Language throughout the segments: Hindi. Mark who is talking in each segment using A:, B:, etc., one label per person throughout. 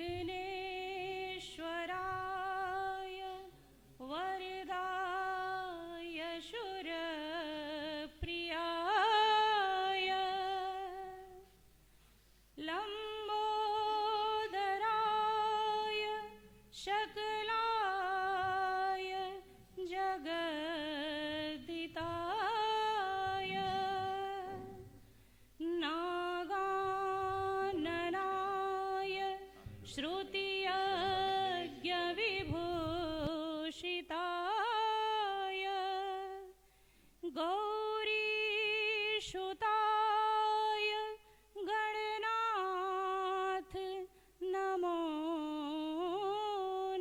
A: विघ्नेश्वराय वरदाय शूरप्रियाय लंबोदराय शकलाय जगद्दिताय नागाननाय श्रुतियज्ञविभूषिताय गौरीसुताय गणनाथ नमो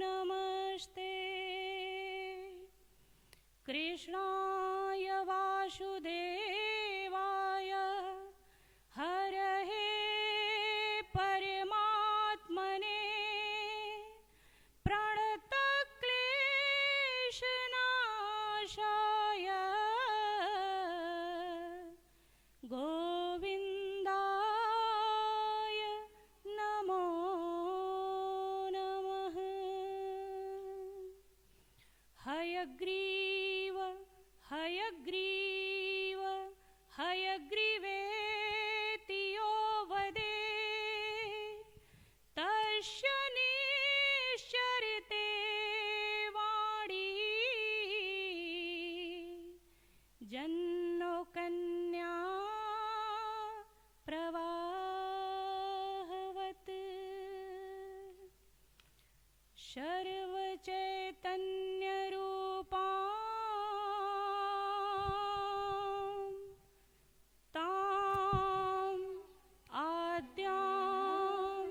A: नमस्ते। कृष्णाय वासुदेवाय हरहे परमात्मने प्रणतक्लेशनाशाय गोविन्दाय नमो नमः। हयग्रीव हयग्रीव हयग्रीवेति यो वदेत् तस्य निश्चरिते वाणी जन्नो कन्या प्रवाहवत्। सर्वचैतन्यरूपां ताम् आद्यां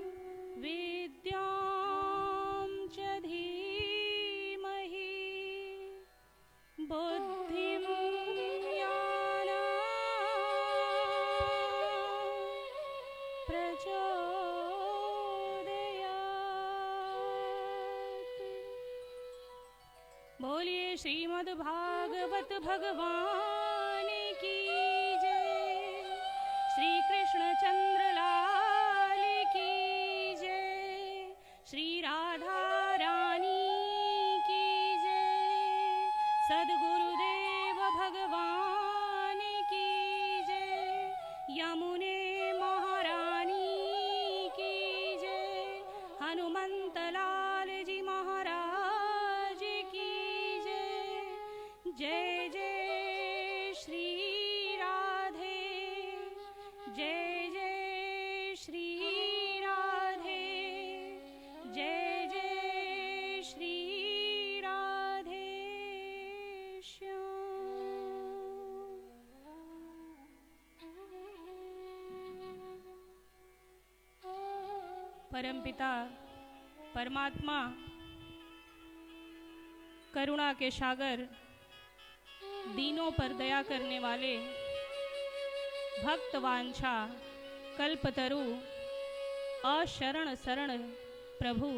A: विद्यां च धीमहि बुद्धिं ज्ञानं प्रचोदयात्। बोलिए श्रीमद् भागवत भगवान की जय। श्री कृष्ण चंद्र लाल की जय। श्री राधा रानी की जय। सद्गुरुदेव भगवान की जय। यमुने महारानी की जय। हनुमंत लाल जी महाराज की जय। जय जय श्री राधे। जय जय श्री राधे। जय जय श्री राधे श्याम। परमपिता परमात्मा करुणा के सागर, दीनों पर दया करने वाले, भक्त वांछा कल्पतरु अशरण शरण प्रभु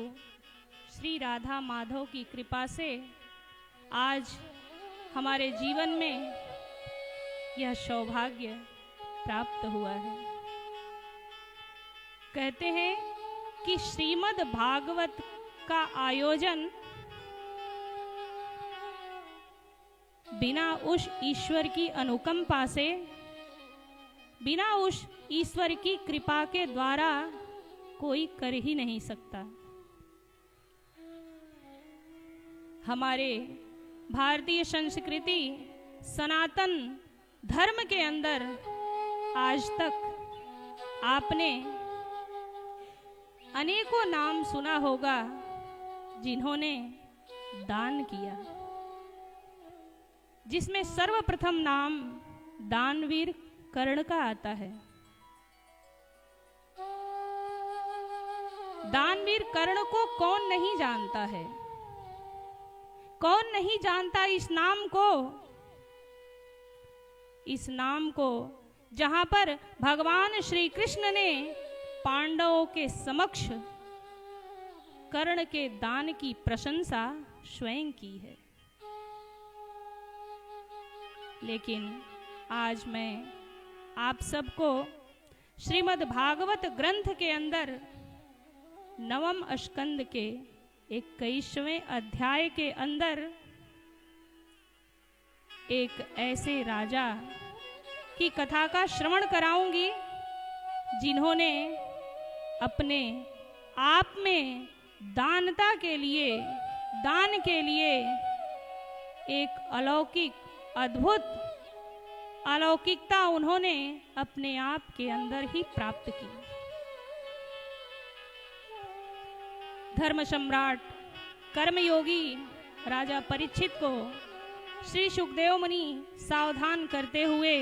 A: श्री राधा माधव की कृपा से आज हमारे जीवन में यह सौभाग्य प्राप्त हुआ है। कहते हैं कि श्रीमद् भागवत का आयोजन बिना उस ईश्वर की अनुकंपा से, बिना उस ईश्वर की कृपा के द्वारा कोई कर ही नहीं सकता। हमारे भारतीय संस्कृति सनातन धर्म के अंदर आज तक आपने अनेकों नाम सुना होगा जिन्होंने दान किया, जिसमें सर्वप्रथम नाम दानवीर कर्ण का आता है। दानवीर कर्ण को कौन नहीं जानता है? कौन नहीं जानता इस नाम को? इस नाम को जहां पर भगवान श्री कृष्ण ने पांडवों के समक्ष कर्ण के दान की प्रशंसा स्वयं की है। लेकिन आज मैं आप सबको श्रीमद् भागवत ग्रंथ के अंदर नवम स्कंद के 21वें अध्याय के अंदर एक ऐसे राजा की कथा का श्रवण कराऊंगी जिन्होंने अपने आप में दानता के लिए, दान के लिए एक अलौकिक, अद्भुत अलौकिकता उन्होंने अपने आप के अंदर ही प्राप्त की। धर्म सम्राट कर्मयोगी राजा परीक्षित को श्री सुखदेव मुनि सावधान करते हुए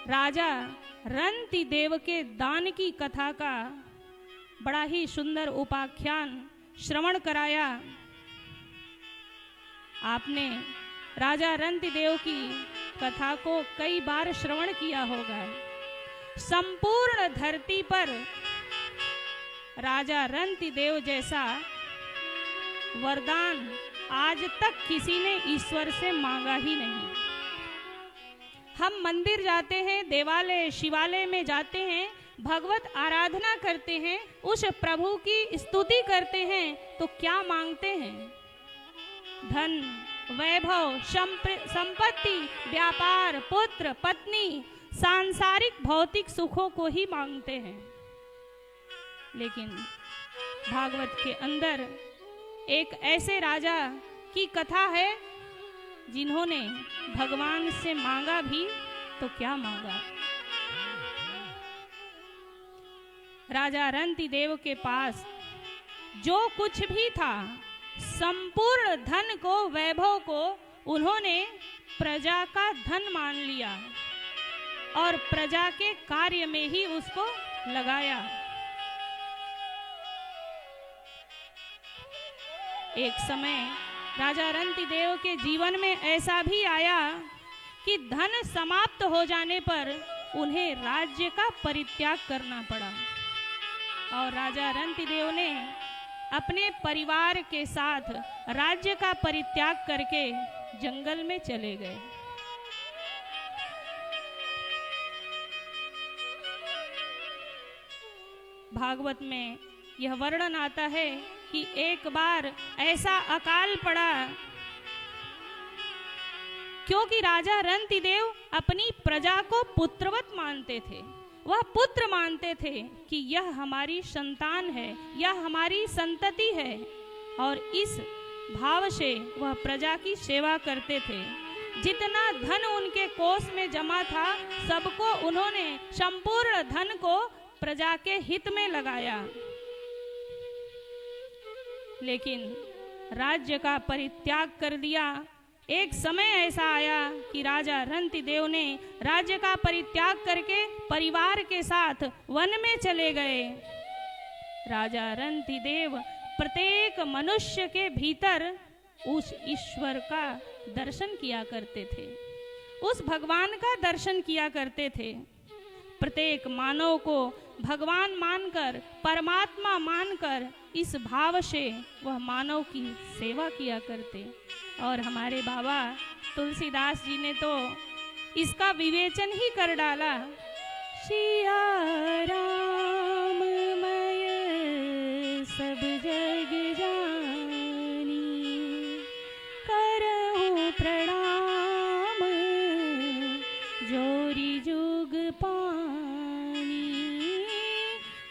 A: राजा रंतिदेव के दान की कथा का बड़ा ही सुंदर उपाख्यान श्रवण कराया। आपने राजा रंतिदेव की कथा को कई बार श्रवण किया होगा। संपूर्ण धरती पर राजा रंतिदेव जैसा वरदान आज तक किसी ने ईश्वर से मांगा ही नहीं। हम मंदिर जाते हैं, देवालय शिवालय में जाते हैं, भगवत आराधना करते हैं, उस प्रभु की स्तुति करते हैं, तो क्या मांगते हैं? धन, वैभव, संपत्ति, व्यापार, पुत्र, पत्नी, सांसारिक भौतिक सुखों को ही मांगते हैं। लेकिन भागवत के अंदर एक ऐसे राजा की कथा है जिन्होंने भगवान से मांगा भी तो क्या मांगा। राजा रंतिदेव के पास जो कुछ भी था, संपूर्ण धन को, वैभव को उन्होंने प्रजा का धन मान लिया और प्रजा के कार्य में ही उसको लगाया। एक समय राजा रंतिदेव के जीवन में ऐसा भी आया कि धन समाप्त हो जाने पर उन्हें राज्य का परित्याग करना पड़ा और राजा रंतिदेव ने अपने परिवार के साथ राज्य का परित्याग करके जंगल में चले गए। भागवत में यह वर्णन आता है कि एक बार ऐसा अकाल पड़ा क्योंकि राजा रंतिदेव अपनी प्रजा को पुत्रवत मानते थे। वह पुत्र मानते थे कि यह हमारी संतान है, यह हमारी संतति है और इस भाव से वह प्रजा की सेवा करते थे। जितना धन उनके कोष में जमा था, सबको उन्होंने संपूर्ण धन को प्रजा के हित में लगाया। लेकिन राज्य का परित्याग कर दिया। एक समय ऐसा आया कि राजा रंतिदेव ने राज्य का परित्याग करके परिवार के साथ वन में चले गए। राजा रंतिदेव प्रत्येक मनुष्य के भीतर उस ईश्वर का दर्शन किया करते थे, उस भगवान का दर्शन किया करते थे। प्रत्येक मानव को भगवान मानकर, परमात्मा मानकर इस भाव से वह मानव की सेवा किया करते। और हमारे बाबा तुलसीदास जी ने तो इसका विवेचन ही कर डाला। सिया राम मय सब जग जानी, करहु प्रणाम जोरी जुग पानी,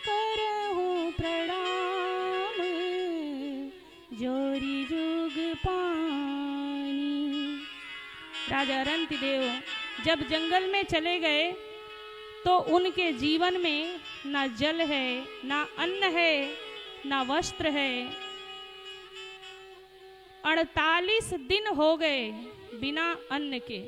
A: करहु प्रणाम जोरी जुग पानी। राजा रंतिदेव जब जंगल में चले गए तो उनके जीवन में ना जल है, ना अन्न है, ना वस्त्र है। 48 दिन हो गए बिना अन्न के।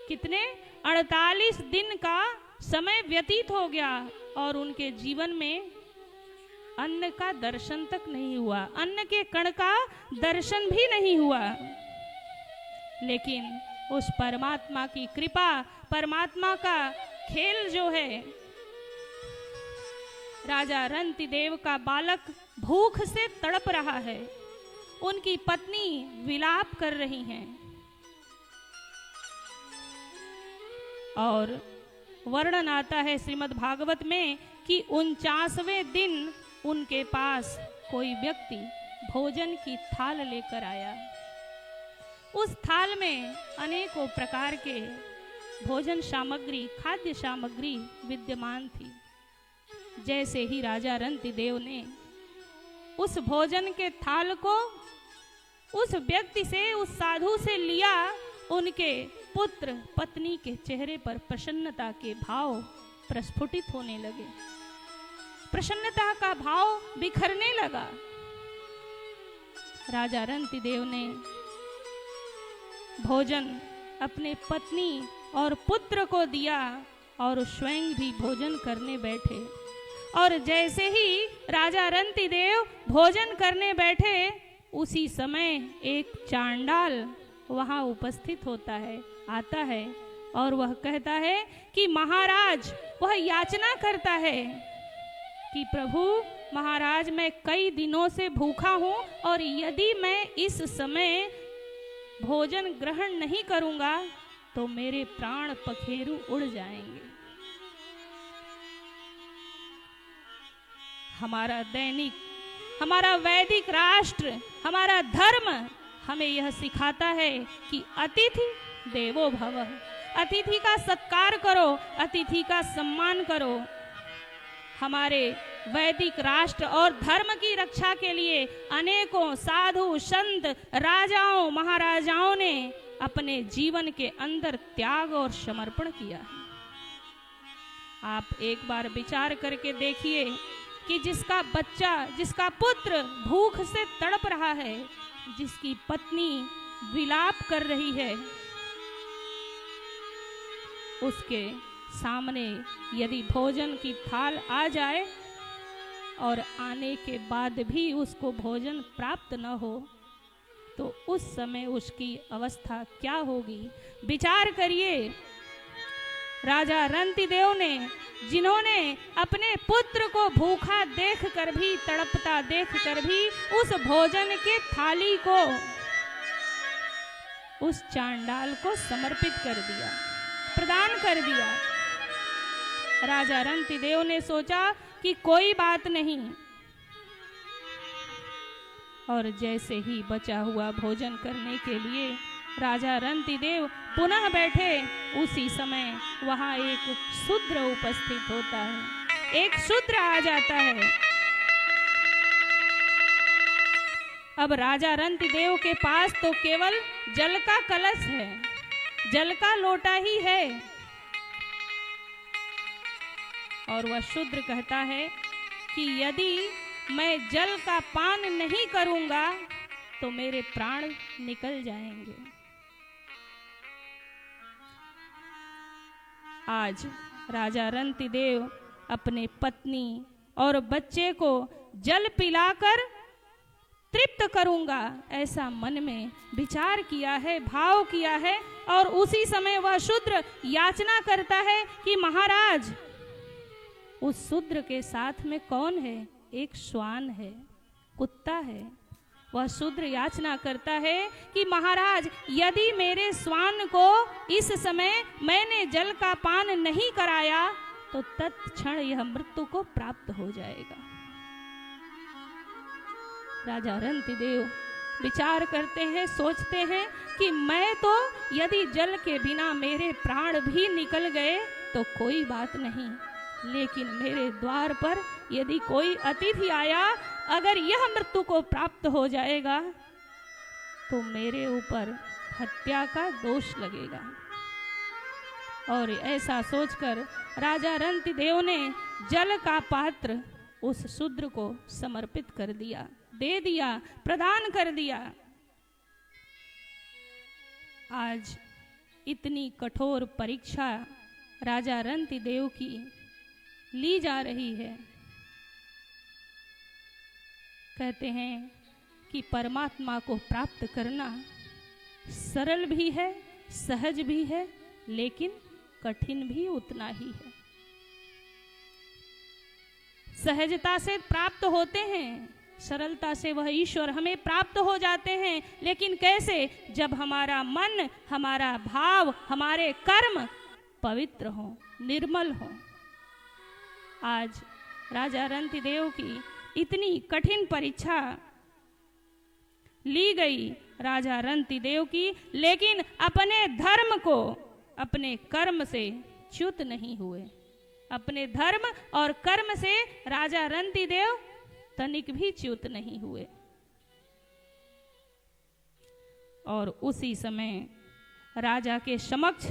A: कितने? 48 दिन का समय व्यतीत हो गया और उनके जीवन में अन्न का दर्शन तक नहीं हुआ, अन्न के कण का दर्शन भी नहीं हुआ। लेकिन उस परमात्मा की कृपा, परमात्मा का खेल जो है, राजा रंतिदेव का बालक भूख से तड़प रहा है, उनकी पत्नी विलाप कर रही हैं और वर्णन आता है श्रीमद् भागवत में कि 49वें दिन उनके पास कोई व्यक्ति भोजन की थाल लेकर आया। उस थाल में अनेकों प्रकार के भोजन सामग्री, खाद्य सामग्री विद्यमान थी। जैसे ही राजा रंतिदेव ने उस भोजन के थाल को उस व्यक्ति से, उस साधु से लिया, उनके पुत्र पत्नी के चेहरे पर प्रसन्नता के भाव प्रस्फुटित होने लगे, प्रसन्नता का भाव बिखरने लगा। राजा रंतिदेव ने भोजन अपने पत्नी और पुत्र को दिया और स्वयं भी भोजन करने बैठे। और जैसे ही राजा रंतिदेव भोजन करने बैठे, उसी समय एक चांडाल वहां उपस्थित होता है, आता है और वह कहता है कि महाराज, वह याचना करता है कि प्रभु महाराज, मैं कई दिनों से भूखा हूं और यदि मैं इस समय भोजन ग्रहण नहीं करूंगा तो मेरे प्राण पखेरु उड़ जाएंगे। हमारा दैनिक, हमारा वैदिक राष्ट्र, हमारा धर्म हमें यह सिखाता है कि अतिथि देवो भव, अतिथि का सत्कार करो, अतिथि का सम्मान करो। हमारे वैदिक राष्ट्र और धर्म की रक्षा के लिए अनेकों साधु संत, राजाओं, महाराजाओं ने अपने जीवन के अंदर त्याग और समर्पण किया। आप एक बार विचार करके देखिए कि जिसका बच्चा, जिसका पुत्र भूख से तड़प रहा है, जिसकी पत्नी विलाप कर रही है, उसके सामने यदि भोजन की थाल आ जाए और आने के बाद भी उसको भोजन प्राप्त न हो तो उस समय उसकी अवस्था क्या होगी? विचार करिए। राजा रंतिदेव ने, जिन्होंने अपने पुत्र को भूखा देखकर भी, तड़पता देखकर भी उस भोजन के थाली को उस चांडाल को समर्पित कर दिया, प्रदान कर दिया। राजा रंतिदेव ने सोचा कि कोई बात नहीं, और जैसे ही बचा हुआ भोजन करने के लिए राजा रंतिदेव पुनः बैठे, उसी समय वहां एक शूद्र उपस्थित होता है, एक शूद्र आ जाता है। अब राजा रंतिदेव के पास तो केवल जल का कलश है, जल का लोटा ही है, और वह शूद्र कहता है कि यदि मैं जल का पान नहीं करूंगा तो मेरे प्राण निकल जाएंगे। आज राजा रंतिदेव अपने पत्नी और बच्चे को जल पिलाकर तृप्त करूंगा, ऐसा मन में विचार किया है, भाव किया है। और उसी समय वह शूद्र याचना करता है कि महाराज, उस शूद्र के साथ में कौन है? एक श्वान है, कुत्ता है। वह शूद्र याचना करता है कि महाराज, यदि मेरे श्वान को इस समय मैंने जल का पान नहीं कराया तो तत्क्षण यह मृत्यु को प्राप्त हो जाएगा। राजा रंतिदेव विचार करते हैं, सोचते हैं कि मैं तो यदि जल के बिना मेरे प्राण भी निकल गए तो कोई बात नहीं, लेकिन मेरे द्वार पर यदि कोई अतिथि आया, अगर यह मृत्यु को प्राप्त हो जाएगा तो मेरे ऊपर हत्या का दोष लगेगा। और ऐसा सोचकर राजा रंतिदेव ने जल का पात्र उस शूद्र को समर्पित कर दिया, दे दिया, प्रदान कर दिया। आज इतनी कठोर परीक्षा राजा रंतिदेव की ली जा रही है। कहते हैं कि परमात्मा को प्राप्त करना सरल भी है, सहज भी है, लेकिन कठिन भी उतना ही है। सहजता से प्राप्त होते हैं, सरलता से वह ईश्वर हमें प्राप्त हो जाते हैं, लेकिन कैसे? जब हमारा मन, हमारा भाव, हमारे कर्म पवित्र हो, निर्मल हों। आज राजा रंतिदेव की इतनी कठिन परीक्षा ली गई राजा रंतिदेव की, लेकिन अपने धर्म को अपने कर्म से च्युत नहीं हुए। अपने धर्म और कर्म से राजा रंतिदेव तनिक भी च्युत नहीं हुए। और उसी समय राजा के समक्ष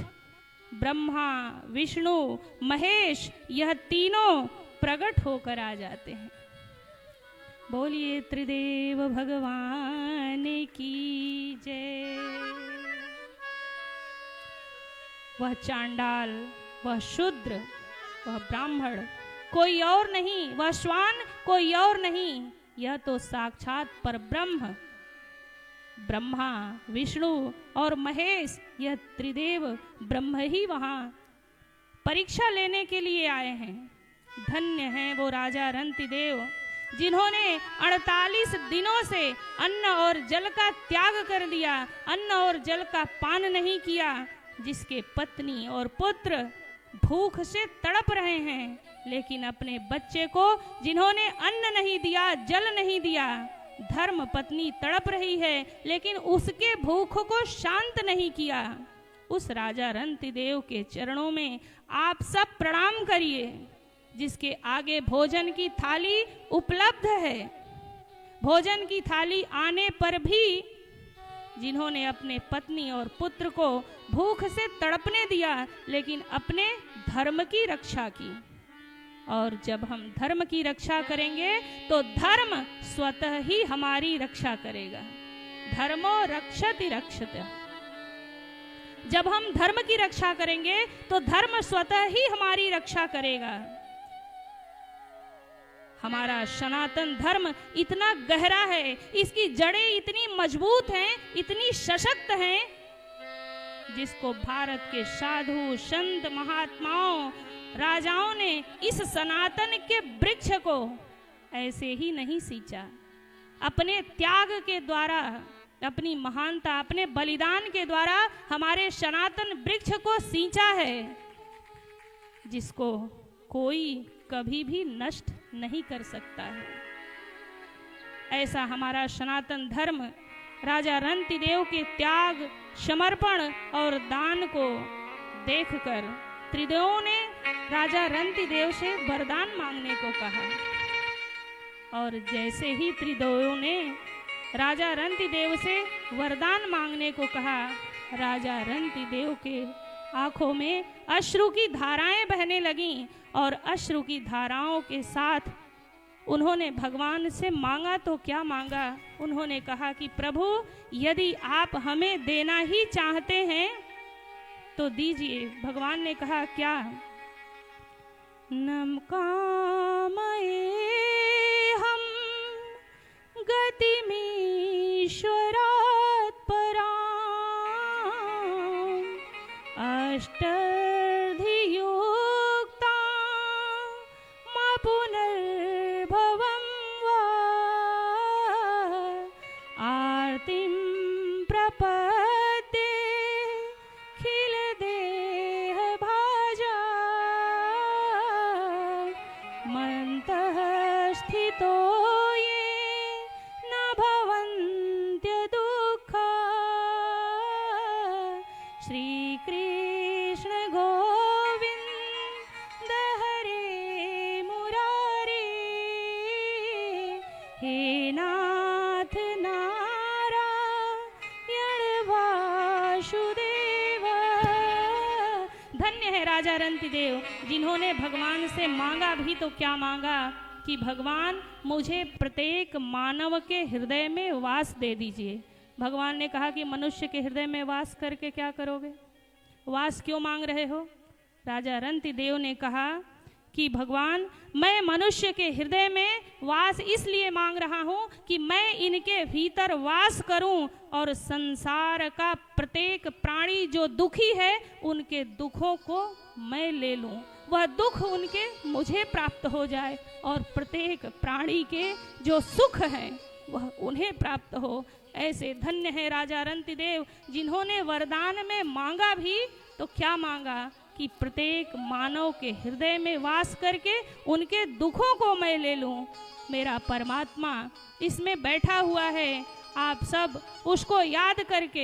A: ब्रह्मा, विष्णु, महेश यह तीनों प्रकट होकर आ जाते हैं। बोलिए त्रिदेव भगवान की जय। वह चांडाल, वह शूद्र, वह ब्राह्मण कोई और नहीं, वह श्वान कोई और नहीं, यह तो साक्षात परब्रह्म ब्रह्मा, विष्णु और महेश यह त्रिदेव ब्रह्म ही वहां परीक्षा लेने के लिए आए हैं। धन्य हैं वो राजा रंतिदेव जिन्होंने 48 दिनों से अन्न और जल का त्याग कर दिया, अन्न और जल का पान नहीं किया, जिसके पत्नी और पुत्र भूख से तड़प रहे हैं, लेकिन अपने बच्चे को जिन्होंने अन्न नहीं दिया, जल नहीं दिया, धर्म पत्नी तड़प रही है लेकिन उसके भूख को शांत नहीं किया। उस राजा रंतिदेव के चरणों में आप सब प्रणाम करिए, जिसके आगे भोजन की थाली उपलब्ध है। भोजन की थाली आने पर भी जिन्होंने अपने पत्नी और पुत्र को भूख से तड़पने दिया, लेकिन अपने धर्म की रक्षा की। और जब हम धर्म की रक्षा करेंगे तो धर्म स्वतः ही हमारी रक्षा करेगा। धर्मो रक्षति रक्षत। जब हम धर्म की रक्षा करेंगे तो धर्म स्वतः ही हमारी रक्षा करेगा। हमारा सनातन धर्म इतना गहरा है, इसकी जड़ें इतनी मजबूत हैं, इतनी सशक्त हैं, जिसको भारत के साधु, संत, महात्माओं, राजाओं ने इस सनातन के वृक्ष को ऐसे ही नहीं सींचा। अपने त्याग के द्वारा, अपनी महानता, अपने बलिदान के द्वारा हमारे सनातन वृक्ष को सींचा है, जिसको कोई कभी भी नष्ट नहीं कर सकता है। ऐसा हमारा सनातन धर्म राजा रंतिदेव के त्याग, समर्पण और दान को देखकर त्रिदेवों ने राजा रंतिदेव से वरदान मांगने को कहा। और जैसे ही त्रिदेवों ने राजा रंतिदेव से वरदान मांगने को कहा, राजा रंतिदेव के आंखों में अश्रु की धाराएं बहने लगीं और अश्रु की धाराओं के साथ उन्होंने भगवान से मांगा तो क्या मांगा। उन्होंने कहा कि प्रभु, यदि आप हमें देना ही चाहते हैं तो दीजिए। भगवान ने कहा क्या? नम कामये हम गतिमीश्वरात् पराम् अष्टर्धियुक्ता मा पुनर्भवं वा आर्तिं प्रपद्ये खिलदेहभाजा मन्तः स्थितो ये न भवन्त्यदुःखा। श्रीकृष्ण गोविन्द हरे मुरारे, हे नाथ नारायण वासुदेव। धन्य है राजा रंतिदेव जिन्होंने भगवान से मांगा भी तो क्या मांगा कि भगवान मुझे प्रत्येक मानव के हृदय में वास दे दीजिए। भगवान ने कहा कि मनुष्य के हृदय में वास करके क्या करोगे? वास क्यों मांग रहे हो? राजा रंतिदेव ने कहा कि भगवान, मैं मनुष्य के हृदय में वास इसलिए मांग रहा हूँ कि मैं इनके भीतर वास करूँ और संसार का प्रत्येक प्राणी जो दुखी है उनके दुखों को मैं ले लूँ, वह दुख उनके मुझे प्राप्त हो जाए और प्रत्येक प्राणी के जो सुख हैं वह उन्हें प्राप्त हो। ऐसे धन्य है राजा रंतिदेव जिन्होंने वरदान में मांगा भी तो क्या मांगा कि कि प्रत्येक मानव के हृदय में वास करके उनके दुखों को मैं ले लूं। मेरा परमात्मा इसमें बैठा हुआ है, आप सब उसको याद करके